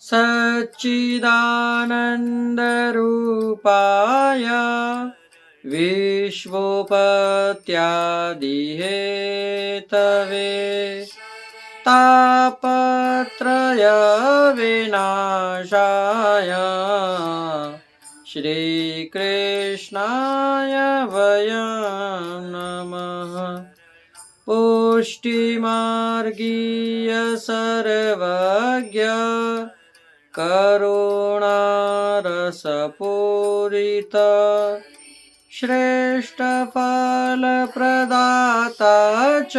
सच्चिदानन्दरूपाय विश्वोपत्यादिहेतवे तापत्रयविनाशाय श्रीकृष्णाय वयं नमः। पुष्टिमार्गीय सर्वज्ञ करुणारसपूरित श्रेष्ठफलप्रदाता च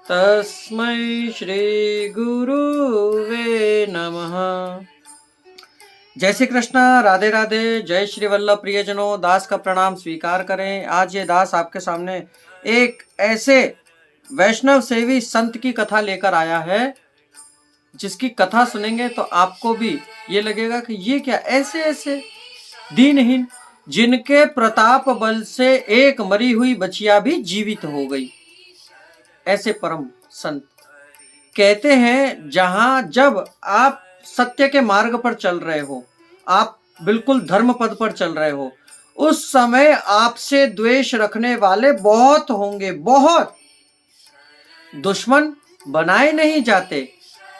तस्मै श्री गुरुवे नमः। जय श्री कृष्ण, राधे राधे। जय श्री वल्लभ प्रियजनों, दास का प्रणाम स्वीकार करें। आज ये दास आपके सामने एक ऐसे वैष्णव सेवी संत की कथा लेकर आया है जिसकी कथा सुनेंगे तो आपको भी ये लगेगा कि ये क्या ऐसे ऐसे दीनहीन जिनके प्रताप बल से एक मरी हुई बचिया भी जीवित हो गई। ऐसे परम संत कहते हैं जहां जब आप सत्य के मार्ग पर चल रहे हो, आप बिल्कुल धर्म पद पर चल रहे हो, उस समय आपसे द्वेष रखने वाले बहुत होंगे, बहुत। दुश्मन बनाए नहीं जाते।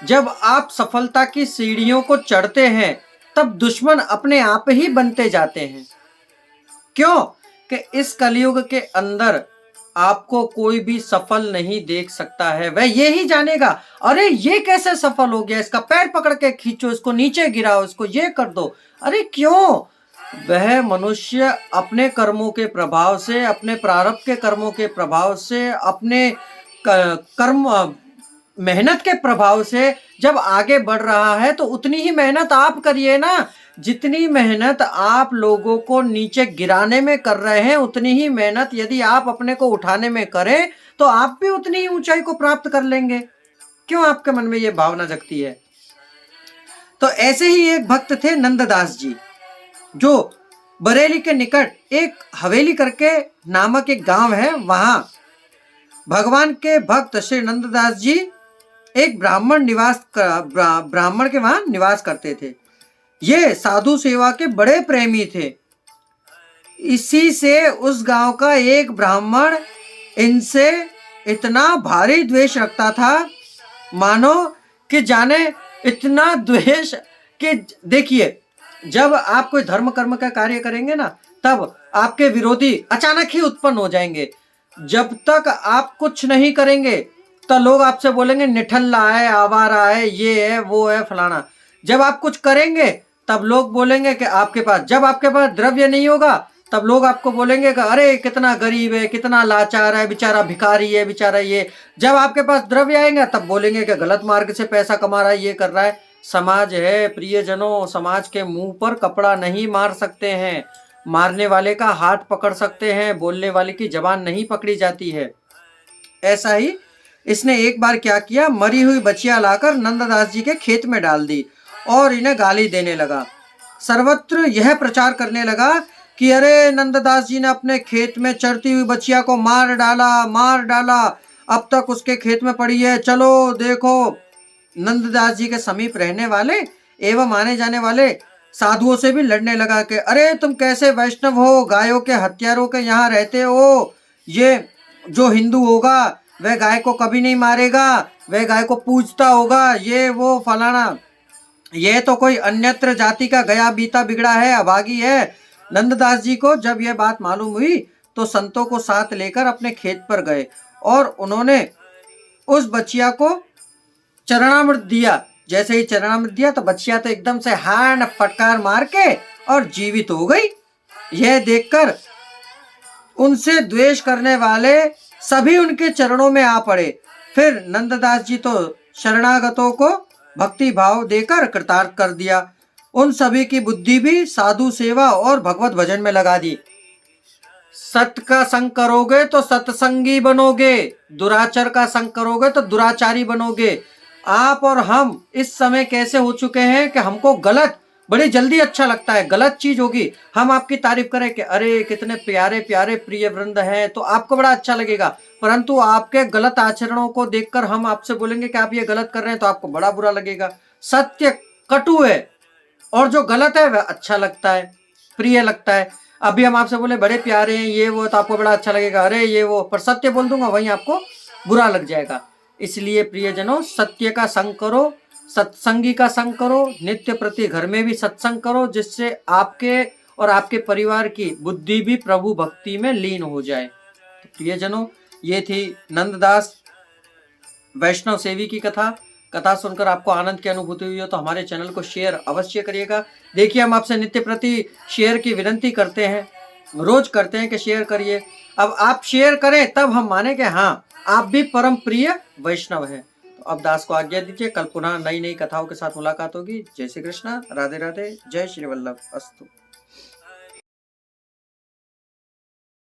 जब आप सफलता की सीढ़ियों को चढ़ते हैं तब दुश्मन अपने आप ही बनते जाते हैं। क्यों कि इस कलयुग के अंदर आपको कोई भी सफल नहीं देख सकता है। वह ये ही जानेगा, अरे ये कैसे सफल हो गया, इसका पैर पकड़ के खींचो, इसको नीचे गिराओ, इसको ये कर दो। अरे क्यों? वह मनुष्य अपने कर्मों के प्रभाव से, अपने प्रारब्ध के कर्मों के प्रभाव से, अपने कर्म मेहनत के प्रभाव से जब आगे बढ़ रहा है तो उतनी ही मेहनत आप करिए ना। जितनी मेहनत आप लोगों को नीचे गिराने में कर रहे हैं, उतनी ही मेहनत यदि आप अपने को उठाने में करें तो आप भी उतनी ही ऊंचाई को प्राप्त कर लेंगे। क्यों आपके मन में ये भावना जगती है? तो ऐसे ही एक भक्त थे नंददास जी, जो बरेली के निकट एक हवेली करके नामक एक गांव है, वहां भगवान के भक्त श्री नंददास जी एक ब्राह्मण के वहां निवास करते थे। ये साधु सेवा के बड़े प्रेमी थे। इसी से उस गांव का एक ब्राह्मण इनसे इतना भारी द्वेष रखता था, मानो कि जाने इतना द्वेष कि देखिए, जब आप कोई धर्म कर्म का कार्य करेंगे ना, तब आपके विरोधी अचानक ही उत्पन्न हो जाएंगे। जब तक आप कुछ नहीं करेंगे तो लोग आपसे बोलेंगे निठल्ला है, आवारा है, ये है, वो है, फलाना। जब आप कुछ करेंगे तब लोग बोलेंगे कि आपके पास, जब आपके पास द्रव्य नहीं होगा तब लोग आपको बोलेंगे कि अरे कितना गरीब है, कितना लाचार है, बेचारा भिखारी है, बेचारा ये। जब आपके पास द्रव्य आएगा तब बोलेंगे कि गलत मार्ग से पैसा कमा रहा है, ये कर रहा है। समाज है प्रियजनों, समाज के मुंह पर कपड़ा नहीं मार सकते हैं, मारने वाले का हाथ पकड़ सकते हैं, बोलने वाले की जबान नहीं पकड़ी जाती है। ऐसा ही इसने एक बार क्या किया, मरी हुई बचिया लाकर नंददास जी के खेत में डाल दी और इन्हें गाली देने लगा। सर्वत्र यह प्रचार करने लगा कि अरे नंददास जी ने अपने खेत में चरती हुई बचिया को मार डाला, अब तक उसके खेत में पड़ी है, चलो देखो। नंददास जी के समीप रहने वाले एवं आने जाने वाले साधुओं से भी लड़ने लगा कि अरे तुम कैसे वैष्णव हो, गायों के हत्यारों के यहाँ रहते हो। ये जो हिंदू होगा वह गाय को कभी नहीं मारेगा, वह गाय को पूजता होगा, ये वो फलाना। ये तो कोई अन्यत्र जाति का गया बीता बिगड़ा है, अभागी है। नंददास जी को जब यह बात मालूम हुई तो संतों को साथ लेकर अपने खेत पर गए और उन्होंने उस बचिया को चरणामृत दिया। जैसे ही चरणामृत दिया तो बचिया तो एकदम से हार्न फटकार मार के और जीवित हो गई। यह देखकर उनसे द्वेष करने वाले सभी उनके चरणों में आ पड़े। फिर नंददास जी तो शरणागतों को भक्ति भाव देकर कृतार्थ कर दिया। उन सभी की बुद्धि भी साधु सेवा और भगवत भजन में लगा दी। सत का संग करोगे तो सत्संगी बनोगे, दुराचार का संग करोगे तो दुराचारी बनोगे। आप और हम इस समय कैसे हो चुके हैं कि हमको गलत बड़ी जल्दी अच्छा लगता है। गलत चीज होगी, हम आपकी तारीफ करें कि अरे कितने प्यारे प्यारे प्रिय वृंद हैं, तो आपको बड़ा अच्छा लगेगा। परंतु आपके गलत आचरणों को देखकर हम आपसे बोलेंगे कि आप ये गलत कर रहे हैं, तो आपको बड़ा बुरा लगेगा। सत्य कटु है, और जो गलत है वह अच्छा लगता है, प्रिय लगता है। अभी हम आपसे बोले बड़े प्यारे हैं ये वो, तो आपको बड़ा अच्छा लगेगा, अरे ये वो, पर सत्य बोल दूंगा वहीं आपको बुरा लग जाएगा। इसलिए प्रियजनों, सत्य का संग करो, सत्संगी का संग करो, नित्य प्रति घर में भी सत्संग करो, जिससे आपके और आपके परिवार की बुद्धि भी प्रभु भक्ति में लीन हो जाए। तो प्रियजनों, ये थी नंददास वैष्णव सेवी की कथा। कथा सुनकर आपको आनंद की अनुभूति हुई हो तो हमारे चैनल को शेयर अवश्य करिएगा। देखिए, हम आपसे नित्य प्रति शेयर की विनती करते हैं, रोज करते हैं कि शेयर करिए। अब आप शेयर करें तब हम माने कि हाँ, आप भी परम प्रिय वैष्णव हैं। तो अब दास को आज्ञा दीजिए, कल पुनः नई नई कथाओं के साथ मुलाकात होगी। जय श्री कृष्णा, राधे राधे, जय श्री वल्लभ, अस्तु।